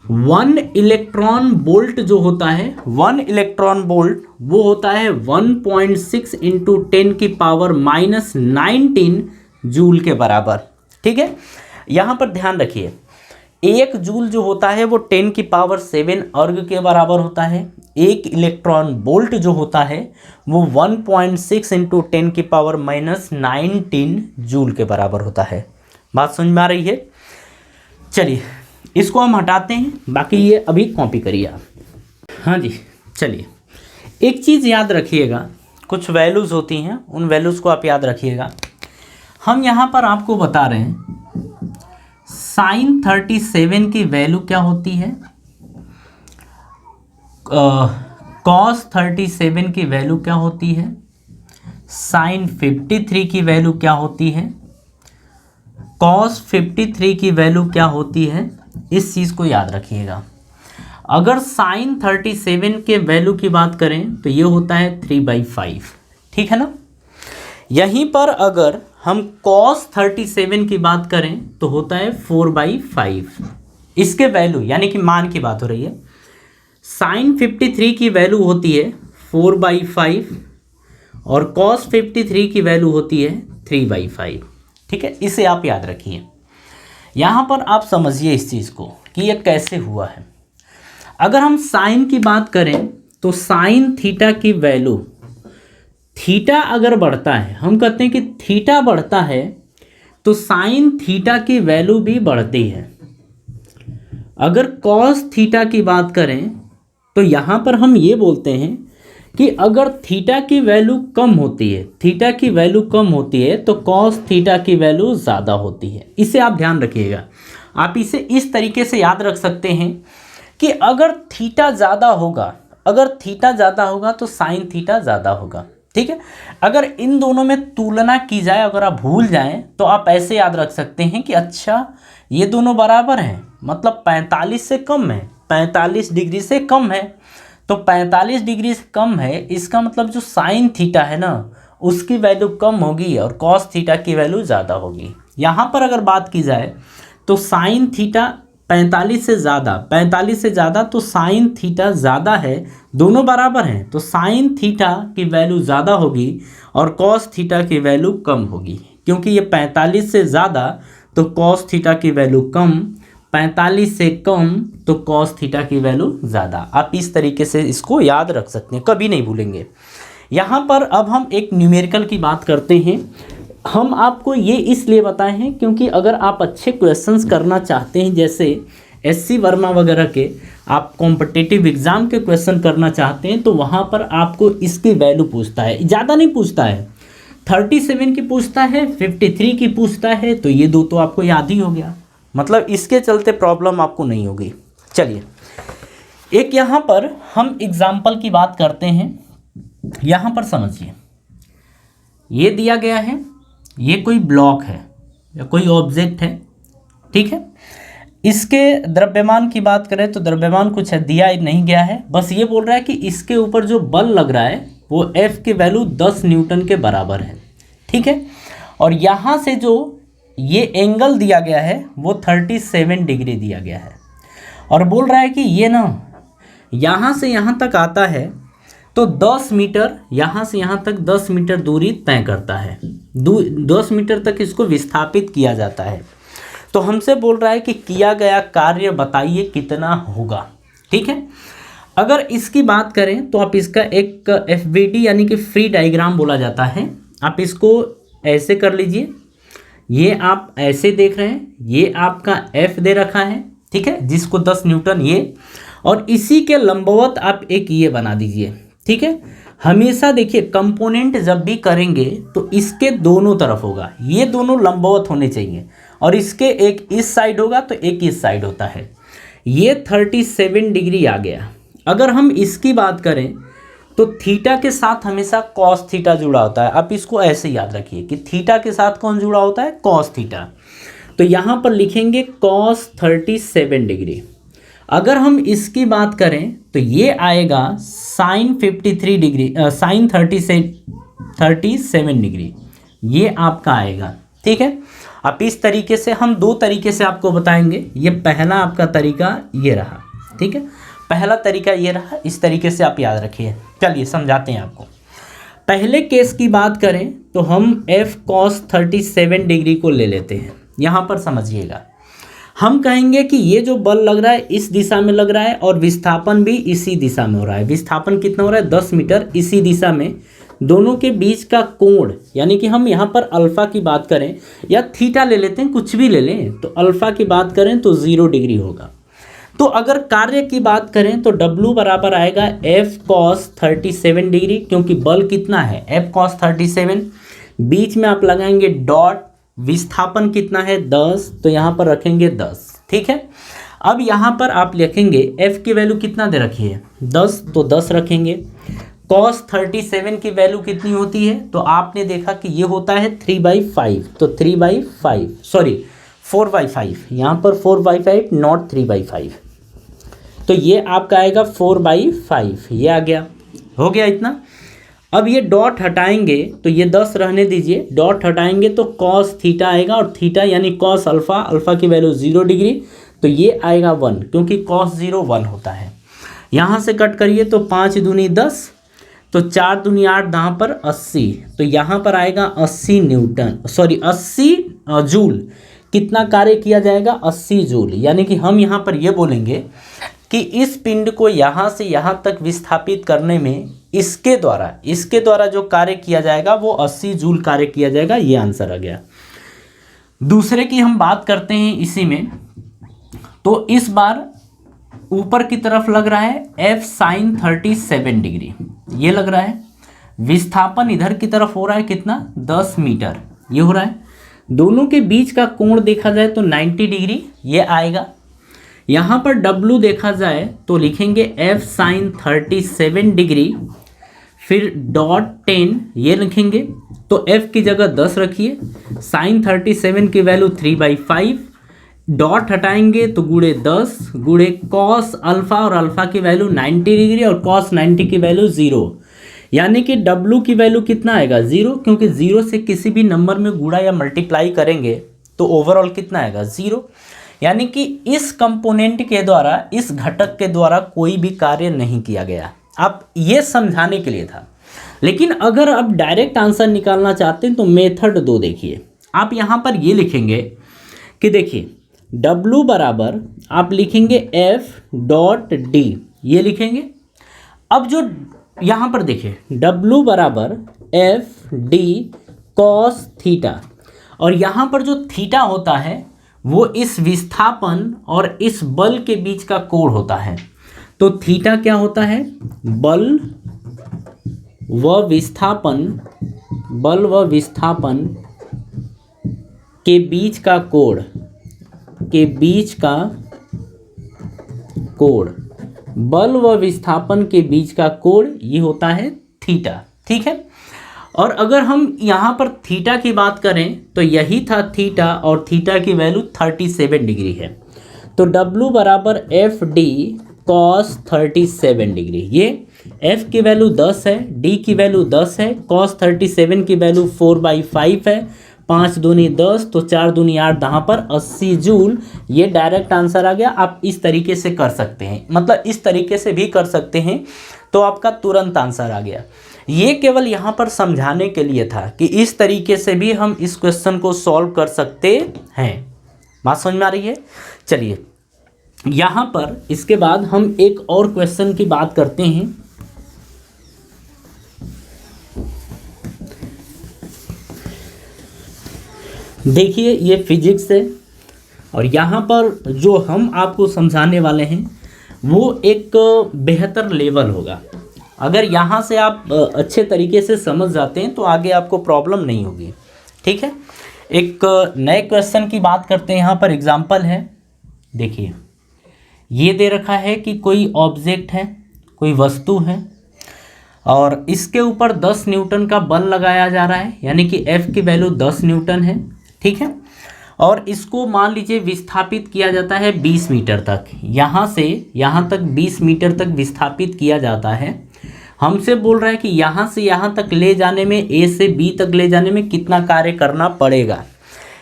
1 इलेक्ट्रॉन वोल्ट जो होता है, 1 इलेक्ट्रॉन वोल्ट वो होता है 1.6 इंटू 10 की पावर -19 जूल के बराबर। ठीक है, यहाँ पर ध्यान रखिए, 1 जूल जो होता है वो 10 की पावर 7 अर्ग के बराबर होता है। 1 इलेक्ट्रॉन वोल्ट जो होता है वो 1.6 इंटू 10 की पावर -19 जूल के बराबर होता है। बात समझ में आ रही है? चलिए इसको हम हटाते हैं, बाकी ये अभी कॉपी करिए आप। हाँ जी, चलिए एक चीज़ याद रखिएगा, कुछ वैल्यूज़ होती हैं, उन वैल्यूज़ को आप याद रखिएगा। हम यहाँ पर आपको बता रहे हैं साइन 37 की वैल्यू क्या होती है, कॉस 37 की वैल्यू क्या होती है, साइन 53 की वैल्यू क्या होती है, कॉस 53 की वैल्यू क्या होती है। इस चीज़ को याद रखिएगा। अगर साइन 37 के वैल्यू की बात करें तो ये होता है 3/5। ठीक है ना? यहीं पर अगर हम कॉस 37 की बात करें तो होता है 4/5। इसके वैल्यू यानी कि मान की बात हो रही है। साइन 53 की वैल्यू होती है 4/5 और कॉस 53 की वैल्यू होती है 3/5। ठीक है, इसे आप याद रखिए। यहाँ पर आप समझिए इस चीज़ को कि ये कैसे हुआ है। अगर हम साइन की बात करें तो साइन थीटा की वैल्यू, थीटा अगर बढ़ता है, हम कहते हैं कि थीटा बढ़ता है तो साइन थीटा की वैल्यू भी बढ़ती है। अगर कॉस थीटा की बात करें तो यहाँ पर हम ये बोलते हैं कि अगर थीटा की वैल्यू कम होती है, थीटा की वैल्यू कम होती है तो कॉस थीटा की वैल्यू ज़्यादा होती है। इसे आप ध्यान रखिएगा। आप इसे इस तरीके से याद रख सकते हैं कि अगर थीटा ज़्यादा होगा, अगर थीटा ज़्यादा होगा तो साइन थीटा ज़्यादा होगा। ठीक है, अगर इन दोनों में तुलना की जाए, अगर आप भूल जाएं तो आप ऐसे याद रख सकते हैं कि अच्छा ये दोनों बराबर हैं, मतलब 45 से कम है, 45 डिग्री से कम है, तो 45 डिग्री से कम है, इसका मतलब जो साइन थीटा है ना उसकी वैल्यू कम होगी और कॉस थीटा की वैल्यू ज़्यादा होगी। यहाँ पर अगर बात की जाए तो साइन थीटा 45 से ज़्यादा तो साइन थीटा ज़्यादा है, दोनों बराबर हैं तो साइन थीटा की वैल्यू ज़्यादा होगी और कॉस थीटा की वैल्यू कम होगी। क्योंकि ये 45 से ज़्यादा तो कॉस थीटा की वैल्यू कम, 45 से कम तो कॉस थीटा की वैल्यू ज़्यादा। आप इस तरीके से इसको याद रख सकते हैं, कभी नहीं भूलेंगे। यहाँ पर अब हम एक न्यूमेरिकल की बात करते हैं। हम आपको ये इसलिए बताए हैं क्योंकि अगर आप अच्छे क्वेश्चंस करना चाहते हैं, जैसे एससी वर्मा वगैरह के आप कॉम्पिटिटिव एग्ज़ाम के क्वेश्चन करना चाहते हैं, तो वहाँ पर आपको इसकी वैल्यू पूछता है, ज़्यादा नहीं पूछता है, 37 की पूछता है, 53 की पूछता है, तो ये दो तो आपको याद ही हो गया, मतलब इसके चलते प्रॉब्लम आपको नहीं होगी। चलिए एक यहाँ पर हम एग्जाम्पल की बात करते हैं। यहाँ पर समझिए, ये दिया गया है, ये कोई ब्लॉक है या कोई ऑब्जेक्ट है। ठीक है, इसके द्रव्यमान की बात करें तो द्रव्यमान कुछ दिया नहीं गया है, बस ये बोल रहा है कि इसके ऊपर जो बल लग रहा है वो F की वैल्यू 10 न्यूटन के बराबर है। ठीक है, और यहाँ से जो ये एंगल दिया गया है वो 37 डिग्री दिया गया है, और बोल रहा है कि ये ना यहाँ से यहाँ तक आता है तो 10 मीटर, यहाँ से यहाँ तक 10 मीटर दूरी तय करता है, 10 मीटर तक इसको विस्थापित किया जाता है। तो हमसे बोल रहा है कि किया गया कार्य बताइए कितना होगा। ठीक है, अगर इसकी बात करें तो आप इसका एक FVD यानी कि फ्री डायग्राम बोला जाता है, आप इसको ऐसे कर लीजिए, ये आप ऐसे देख रहे हैं, ये आपका F दे रखा है, ठीक है, जिसको 10 न्यूटन ये, और इसी के लंबवत आप एक ये बना दीजिए, ठीक है। हमेशा देखिए कंपोनेंट जब भी करेंगे तो इसके दोनों तरफ होगा, ये दोनों लंबवत होने चाहिए, और इसके एक इस साइड होगा तो एक इस साइड होता है। ये 37 डिग्री आ गया। अगर हम इसकी बात करें तो थीटा के साथ हमेशा कॉस थीटा जुड़ा होता है। आप इसको ऐसे याद रखिए कि थीटा के साथ कौन जुड़ा होता है, कॉस थीटा। तो यहाँ पर लिखेंगे कॉस 37 डिग्री। अगर हम इसकी बात करें तो ये आएगा साइन 53 डिग्री, साइन 37 डिग्री, ये आपका आएगा, ठीक है। अब इस तरीके से हम दो तरीके से आपको बताएंगे। ये पहला आपका तरीका ये रहा, ठीक है, पहला तरीका ये रहा, इस तरीके से आप याद रखिए। चलिए समझाते हैं आपको। पहले केस की बात करें तो हम f cos 37 डिग्री को ले लेते हैं। यहाँ पर समझिएगा, हम कहेंगे कि ये जो बल लग रहा है इस दिशा में लग रहा है और विस्थापन भी इसी दिशा में हो रहा है। विस्थापन कितना हो रहा है, 10 मीटर इसी दिशा में। दोनों के बीच का कोण, यानी कि हम यहाँ पर अल्फ़ा की बात करें या थीटा ले लेते हैं, कुछ भी ले लें, तो अल्फ़ा की बात करें तो 0 डिग्री होगा। तो अगर कार्य की बात करें तो W बराबर आएगा F cos 37 डिग्री, क्योंकि बल कितना है, F cos 37, बीच में आप लगाएंगे डॉट, विस्थापन कितना है 10, तो यहाँ पर रखेंगे 10, ठीक है। अब यहाँ पर आप लिखेंगे F की वैल्यू कितना दे रखी है 10, तो 10 रखेंगे। cos 37 की वैल्यू कितनी होती है, तो आपने देखा कि ये होता है 3/5, तो 3/5 सॉरी 4/5, यहाँ पर 4/5 नॉट 3/5, तो ये आपका आएगा 4/5, ये आ गया, हो गया इतना। अब ये डॉट हटाएंगे तो ये 10 रहने दीजिए, डॉट हटाएंगे तो cos थीटा आएगा, और थीटा यानी cos अल्फ़ा, अल्फ़ा की वैल्यू 0 डिग्री, तो ये आएगा 1, क्योंकि cos 0 1 होता है। यहाँ से कट करिए तो 5 दूनी 10, तो 4 दूनी 8, यहाँ पर 80, तो यहाँ पर आएगा 80 न्यूटन, सॉरी 80 जूल। कितना कार्य किया जाएगा, 80 जूल। यानी कि हम यहाँ पर ये बोलेंगे कि इस पिंड को यहाँ से यहाँ तक विस्थापित करने में इसके द्वारा जो कार्य किया जाएगा वो 80 जूल कार्य किया जाएगा। ये आंसर आ गया। दूसरे की हम बात करते हैं इसी में, तो इस बार ऊपर की तरफ लग रहा है F sin 37 डिग्री, ये लग रहा है। विस्थापन इधर की तरफ हो रहा है कितना, 10 मीटर, ये हो रहा है। दोनों के बीच का कोण देखा जाए तो 90 डिग्री ये आएगा। यहाँ पर W देखा जाए तो लिखेंगे F sin 37 डिग्री, फिर डॉट 10 ये लिखेंगे, तो F की जगह 10 रखिए, sin 37 की वैल्यू 3/5, डॉट हटाएंगे तो गुणे 10 गुणे cos अल्फ़ा, और अल्फ़ा की वैल्यू 90 डिग्री और cos 90 की वैल्यू 0, यानी कि W की वैल्यू कितना आएगा 0, क्योंकि 0 से किसी भी नंबर में गुणा या मल्टीप्लाई करेंगे तो ओवरऑल कितना आएगा 0। यानी कि इस कंपोनेंट के द्वारा, इस घटक के द्वारा कोई भी कार्य नहीं किया गया। आप ये समझाने के लिए था। लेकिन अगर आप डायरेक्ट आंसर निकालना चाहते हैं तो मेथड 2 देखिए। आप यहाँ पर ये लिखेंगे कि देखिए W बराबर आप लिखेंगे F डॉट D, ये लिखेंगे। अब जो यहाँ पर देखिए W बराबर F D cos थीटा, और यहाँ पर जो थीटा होता है वो इस विस्थापन और इस बल के बीच का कोण होता है। तो थीटा क्या होता है, बल व विस्थापन के बीच का कोण, बल व विस्थापन के बीच का कोण ये होता है थीटा, ठीक है। और अगर हम यहाँ पर थीटा की बात करें तो यही था थीटा, और थीटा की वैल्यू 37 डिग्री है। तो W बराबर एफ डी कॉस 37 डिग्री, ये F की वैल्यू 10 है, D की वैल्यू 10 है, कॉस 37 की वैल्यू 4/5 है, 5 दूनी 10, तो 4 दूनी 8, यहाँ पर 80 जूल। ये डायरेक्ट आंसर आ गया। आप इस तरीके से कर सकते हैं, मतलब इस तरीके से भी कर सकते हैं, तो आपका तुरंत आंसर आ गया। ये केवल यहाँ पर समझाने के लिए था कि इस तरीके से भी हम इस क्वेश्चन को सॉल्व कर सकते हैं। बात समझ में आ रही है? चलिए यहाँ पर इसके बाद हम एक और क्वेश्चन की बात करते हैं। देखिए ये फिजिक्स है और यहाँ पर जो हम आपको समझाने वाले हैं वो एक बेहतर लेवल होगा। अगर यहाँ से आप अच्छे तरीके से समझ जाते हैं तो आगे आपको प्रॉब्लम नहीं होगी। ठीक है, एक नए क्वेश्चन की बात करते हैं। यहाँ पर एग्जाम्पल है, देखिए ये दे रखा है कि कोई ऑब्जेक्ट है, कोई वस्तु है और इसके ऊपर 10 न्यूटन का बल लगाया जा रहा है, यानी कि F की वैल्यू 10 न्यूटन है। ठीक है, और इसको मान लीजिए विस्थापित किया जाता है 20 मीटर तक, यहाँ से यहाँ तक 20 मीटर तक विस्थापित किया जाता है। हमसे बोल रहा है कि यहाँ से यहाँ तक ले जाने में, A से B तक ले जाने में कितना कार्य करना पड़ेगा।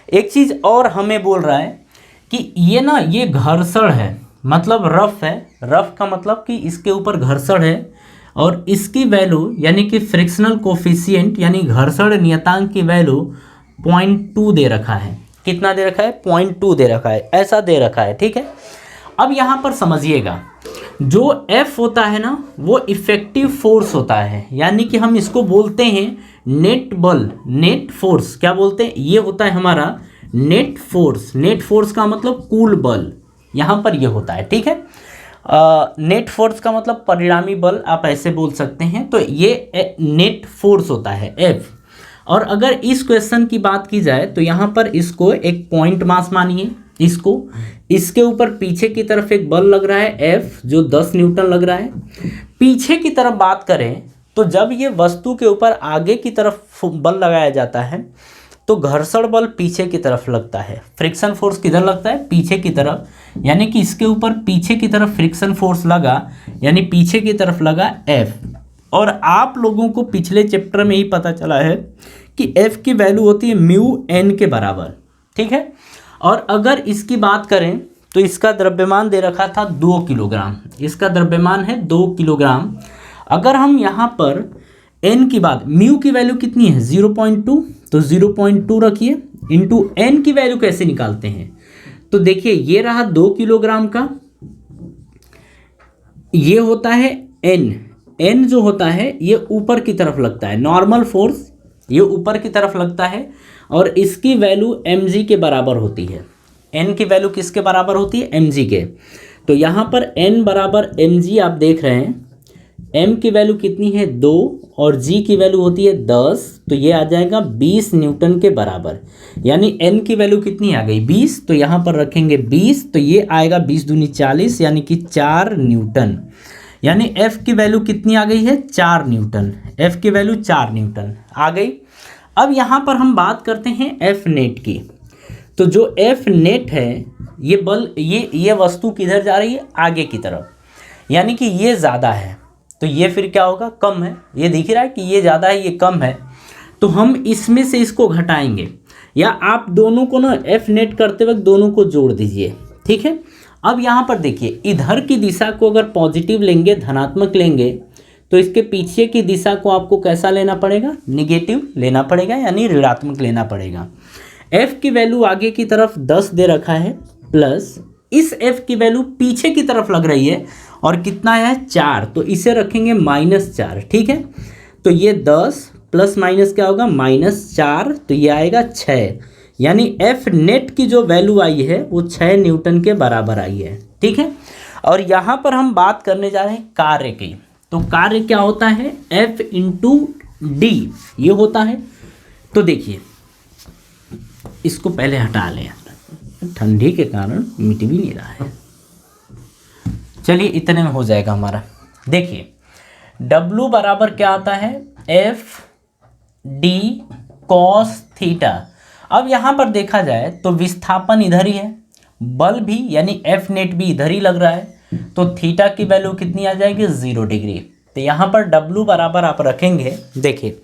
एक चीज़ और हमें बोल रहा है कि ये ना, ये घर्षण है, मतलब रफ है। रफ का मतलब कि इसके ऊपर घर्षण है और इसकी वैल्यू यानी कि फ्रिक्शनल कोफिशिएंट यानी घर्षण नियतांक की वैल्यू 0.2 दे रखा है। कितना दे रखा है? 0.2 दे रखा है, ऐसा दे रखा है। ठीक है, अब यहाँ पर समझिएगा, जो F होता है ना वो इफेक्टिव फोर्स होता है, यानी कि हम इसको बोलते हैं नेट बल, नेट फोर्स। क्या बोलते हैं? ये होता है हमारा नेट फोर्स। नेट फोर्स का मतलब कुल बल यहाँ पर ये होता है। ठीक है, नेट फोर्स का मतलब परिणामी बल, आप ऐसे बोल सकते हैं। तो ये नेट फोर्स होता है F। और अगर इस क्वेश्चन की बात की जाए तो यहाँ पर इसको एक पॉइंट मास मानिए, इसको, इसके ऊपर पीछे की तरफ एक बल लग रहा है F जो 10 न्यूटन लग रहा है। पीछे की तरफ बात करें तो जब ये वस्तु के ऊपर आगे की तरफ बल लगाया जाता है तो घर्षण बल पीछे की तरफ लगता है, फ्रिक्शन फोर्स किधर लगता है? पीछे की तरफ, यानी कि इसके ऊपर पीछे की तरफ फ्रिक्शन फोर्स लगा, यानी पीछे की तरफ लगा F। और आप लोगों को पिछले चैप्टर में ही पता चला है कि F की वैल्यू होती है म्यू n के बराबर। ठीक है, और अगर इसकी बात करें तो इसका द्रव्यमान दे रखा था 2 किलोग्राम, इसका द्रव्यमान है 2 किलोग्राम। अगर हम यहाँ पर n की बात, म्यू की वैल्यू कितनी है? 0.2, तो 0.2 रखिए, इंटू n की वैल्यू कैसे निकालते हैं? तो देखिए ये रहा 2 किलोग्राम का, ये होता है n जो होता है ये ऊपर की तरफ लगता है, नॉर्मल फोर्स ये ऊपर की तरफ लगता है और इसकी वैल्यू mg के बराबर होती है। n की वैल्यू किसके बराबर होती है? mg के। तो यहाँ पर n बराबर mg आप देख रहे हैं, m की वैल्यू कितनी है? 2 और g की वैल्यू होती है 10, तो ये आ जाएगा 20 न्यूटन के बराबर। यानी n की वैल्यू कितनी आ गई? 20, तो यहाँ पर रखेंगे 20, तो ये आएगा 20 दूनी 40, यानी कि 4 न्यूटन। यानी F की वैल्यू कितनी आ गई है? 4 न्यूटन। F की वैल्यू 4 न्यूटन आ गई। अब यहाँ पर हम बात करते हैं F नेट की। तो जो F नेट है, ये बल, ये वस्तु किधर जा रही है? आगे की तरफ, यानी कि ये ज़्यादा है, तो ये फिर क्या होगा? कम है। ये दिख रहा है कि ये ज़्यादा है, ये कम है, तो हम इसमें से इसको घटाएंगे, या आप दोनों को ना F नेट करते वक्त दोनों को जोड़ दीजिए। ठीक है, अब यहाँ पर देखिए, इधर की दिशा को अगर पॉजिटिव लेंगे, धनात्मक लेंगे, तो इसके पीछे की दिशा को आपको कैसा लेना पड़ेगा? निगेटिव लेना पड़ेगा, यानी ऋणात्मक लेना पड़ेगा। F की वैल्यू आगे की तरफ 10 दे रखा है, प्लस इस F की वैल्यू पीछे की तरफ लग रही है और कितना है? 4, तो इसे रखेंगे -4। ठीक है, तो ये 10 प्लस माइनस क्या होगा? -4, तो ये आएगा 6, यानी F नेट की जो वैल्यू आई है वो 6 न्यूटन के बराबर आई है। ठीक है, और यहाँ पर हम बात करने जा रहे हैं कार्य की। तो कार्य क्या होता है? F इंटू डी ये होता है। तो देखिए इसको पहले हटा लें, ठंडी के कारण मिट भी नहीं रहा है। चलिए इतने में हो जाएगा हमारा। देखिए W बराबर क्या आता है? F D cos theta. अब यहाँ पर देखा जाए तो विस्थापन इधर ही है, बल भी यानी F नेट भी इधर ही लग रहा है, तो थीटा की वैल्यू कितनी आ जाएगी? 0 डिग्री। तो यहाँ पर W बराबर आप रखेंगे, देखिए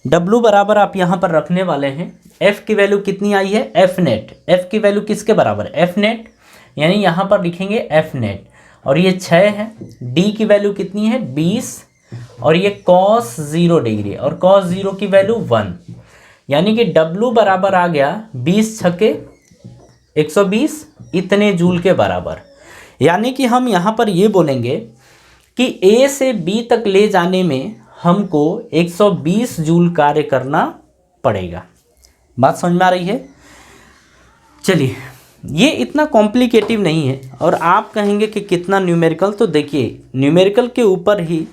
W बराबर आप यहाँ पर रखने वाले हैं, F की वैल्यू कितनी आई है? F net. F की वैल्यू किसके बराबर? F नेट, यानी यहाँ पर लिखेंगे F नेट, और ये 6 है। D की वैल्यू कितनी है? 20, और ये cos 0 डिग्री, और cos 0 की वैल्यू 1, यानी कि W बराबर आ गया 20 छक्के 120 इतने जूल के बराबर। यानी कि हम यहाँ पर ये बोलेंगे कि A से B तक ले जाने में हमको 120 जूल कार्य करना पड़ेगा। बात समझ में आ रही है? चलिए, ये इतना कॉम्प्लिकेटिव नहीं है। और आप कहेंगे कि कितना न्यूमेरिकल, तो देखिए न्यूमेरिकल के ऊपर ही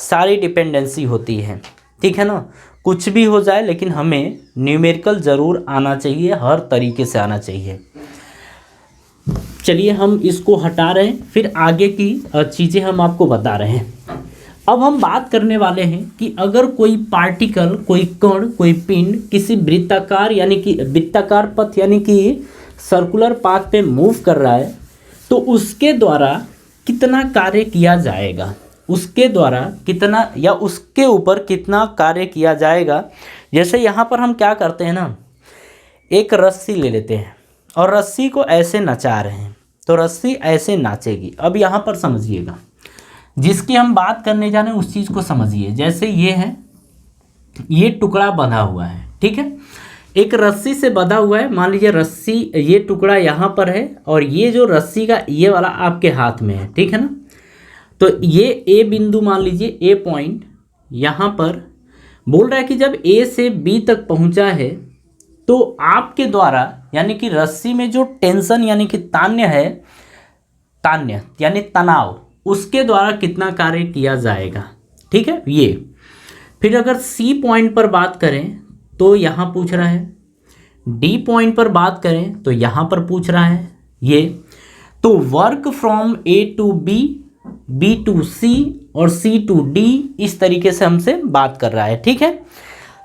सारी डिपेंडेंसी होती है, ठीक है ना। कुछ भी हो जाए लेकिन हमें न्यूमेरिकल ज़रूर आना चाहिए, हर तरीके से आना चाहिए। चलिए हम इसको हटा रहे हैं, फिर आगे की चीज़ें हम आपको बता रहे हैं। अब हम बात करने वाले हैं कि अगर कोई पार्टिकल, कोई कण, कोई पिंड किसी वृत्ताकार यानी कि वृत्ताकार पथ यानी कि सर्कुलर पाथ पे मूव कर रहा है तो उसके द्वारा कितना कार्य किया जाएगा, उसके द्वारा कितना या उसके ऊपर कितना कार्य किया जाएगा। जैसे यहाँ पर हम क्या करते हैं ना, एक रस्सी ले लेते हैं और रस्सी को ऐसे नचा रहे हैं तो रस्सी ऐसे नाचेगी। अब यहाँ पर समझिएगा, जिसकी हम बात करने जा रहे हैं उस चीज़ को समझिए। जैसे ये है, ये टुकड़ा बंधा हुआ है, ठीक है, एक रस्सी से बंधा हुआ है। मान लीजिए रस्सी, ये टुकड़ा यहाँ पर है और ये जो रस्सी का ये वाला आपके हाथ में है, ठीक है ना। तो ये ए बिंदु मान लीजिए, ए पॉइंट यहाँ पर बोल रहा है कि जब ए से बी तक पहुँचा है तो आपके द्वारा यानी कि रस्सी में जो टेंशन यानी कि तान्य है, तान्य यानी तनाव, उसके द्वारा कितना कार्य किया जाएगा, ठीक है। ये फिर अगर सी पॉइंट पर बात करें तो यहाँ पूछ रहा है, डी पॉइंट पर बात करें तो यहाँ पर पूछ रहा है ये। तो work from A to B, B to C और सी टू डी, इस तरीके से हमसे बात कर रहा है, ठीक है।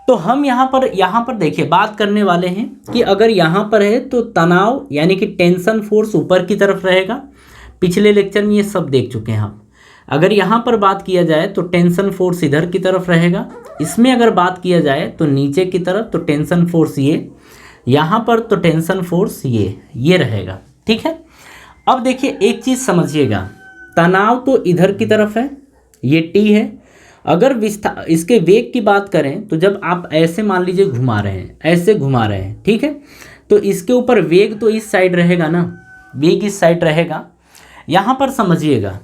तो हम यहाँ पर देखिए बात करने वाले हैं कि अगर यहाँ पर है तो तनाव यानी कि टेंशन फोर्स ऊपर की तरफ रहेगा। पिछले लेक्चर में ये सब देख चुके हैं हम। अगर यहाँ पर बात किया जाए तो टेंशन फोर्स इधर की तरफ रहेगा। इसमें अगर बात किया जाए तो नीचे की तरफ तो टेंशन फोर्स ये, यहाँ पर तो टेंशन फोर्स ये रहेगा, ठीक है। अब देखिए एक चीज़ समझिएगा, तनाव तो इधर की तरफ है, ये टी है। अगर इसके वेग की बात करें तो जब आप ऐसे मान लीजिए घुमा रहे हैं, ऐसे घुमा रहे हैं, ठीक है, तो इसके ऊपर वेग तो इस साइड रहेगा ना, वेग इस साइड रहेगा। यहाँ पर समझिएगा,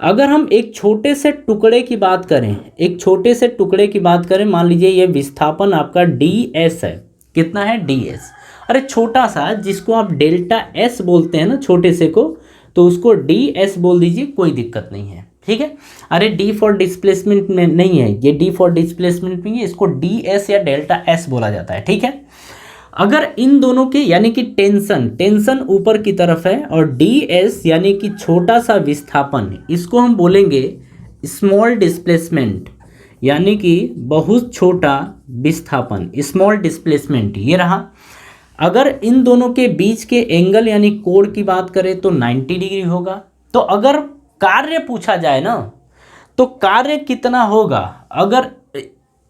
अगर हम एक छोटे से टुकड़े की बात करें, एक छोटे से टुकड़े की बात करें, मान लीजिए ये विस्थापन आपका ds है, कितना है ds, अरे छोटा सा जिसको आप डेल्टा s बोलते हैं ना छोटे से को, तो उसको ds बोल दीजिए, कोई दिक्कत नहीं है, ठीक है। अरे d फॉर डिस्प्लेसमेंट में नहीं है, ये d फॉर डिस्प्लेसमेंट में है, इसको ds या डेल्टा s बोला जाता है, ठीक है। अगर इन दोनों के यानी कि टेंशन ऊपर की तरफ है और ds यानी कि छोटा सा विस्थापन, इसको हम बोलेंगे स्मॉल डिस्प्लेसमेंट, यानी कि बहुत छोटा विस्थापन, स्मॉल डिस्प्लेसमेंट ये रहा। अगर इन दोनों के बीच के एंगल यानी कोण की बात करें तो 90 डिग्री होगा। तो अगर कार्य पूछा जाए ना तो कार्य कितना होगा, अगर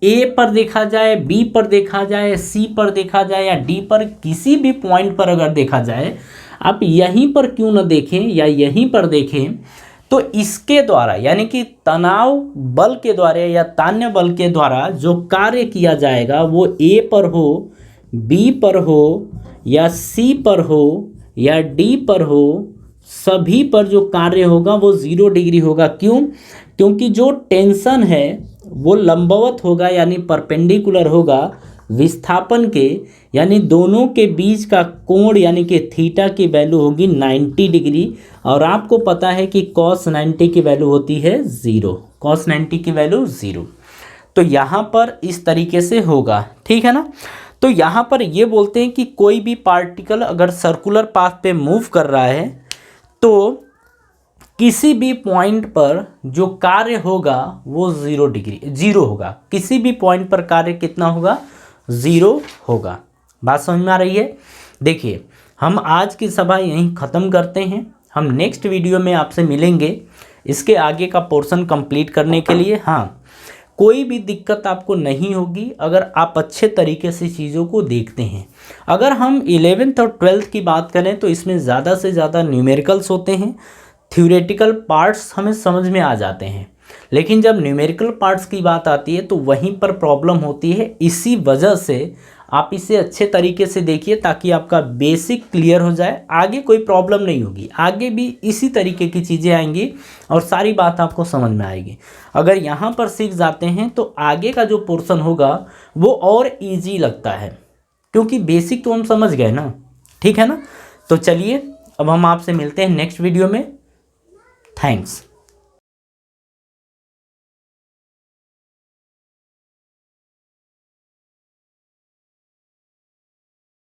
ए पर देखा जाए, बी पर देखा जाए, सी पर देखा जाए या डी पर, किसी भी पॉइंट पर अगर देखा जाए, आप यहीं पर क्यों न देखें या यहीं पर देखें, तो इसके द्वारा यानी कि तनाव बल के द्वारा या तान्य बल के द्वारा जो कार्य किया जाएगा वो ए पर हो, बी पर हो या सी पर हो या डी पर हो, सभी पर जो कार्य होगा वो 0 डिग्री होगा। क्यों? क्योंकि जो टेंशन है वो लंबवत होगा यानी परपेंडिकुलर होगा विस्थापन के, यानी दोनों के बीच का कोण यानी कि थीटा की वैल्यू होगी 90 डिग्री। और आपको पता है कि cos 90 की वैल्यू होती है 0, cos 90 की वैल्यू 0। तो यहाँ पर इस तरीके से होगा, ठीक है ना। तो यहाँ पर ये बोलते हैं कि कोई भी पार्टिकल अगर सर्कुलर पाथ पे मूव कर रहा है तो किसी भी पॉइंट पर जो कार्य होगा वो 0 होगा। किसी भी पॉइंट पर कार्य कितना होगा? 0 होगा। बात समझ में आ रही है? देखिए हम आज की सभा यहीं ख़त्म करते हैं। हम नेक्स्ट वीडियो में आपसे मिलेंगे इसके आगे का पोर्शन कंप्लीट करने के लिए। हाँ, कोई भी दिक्कत आपको नहीं होगी अगर आप अच्छे तरीके से चीज़ों को देखते हैं। अगर हम 11th और 12th की बात करें तो इसमें ज़्यादा से ज़्यादा न्यूमेरिकल्स होते हैं, थ्योरेटिकल पार्ट्स हमें समझ में आ जाते हैं, लेकिन जब न्यूमेरिकल पार्ट्स की बात आती है तो वहीं पर प्रॉब्लम होती है। इसी वजह से आप इसे अच्छे तरीके से देखिए ताकि आपका बेसिक क्लियर हो जाए, आगे कोई प्रॉब्लम नहीं होगी। आगे भी इसी तरीके की चीज़ें आएंगी और सारी बात आपको समझ में आएगी। अगर यहाँ पर सीख जाते हैं तो आगे का जो पोर्शन होगा वो और ईजी लगता है, क्योंकि बेसिक तो हम समझ गए ना। ठीक है ना। तो चलिए अब हम आपसे मिलते हैं नेक्स्ट वीडियो में। थैंक्स।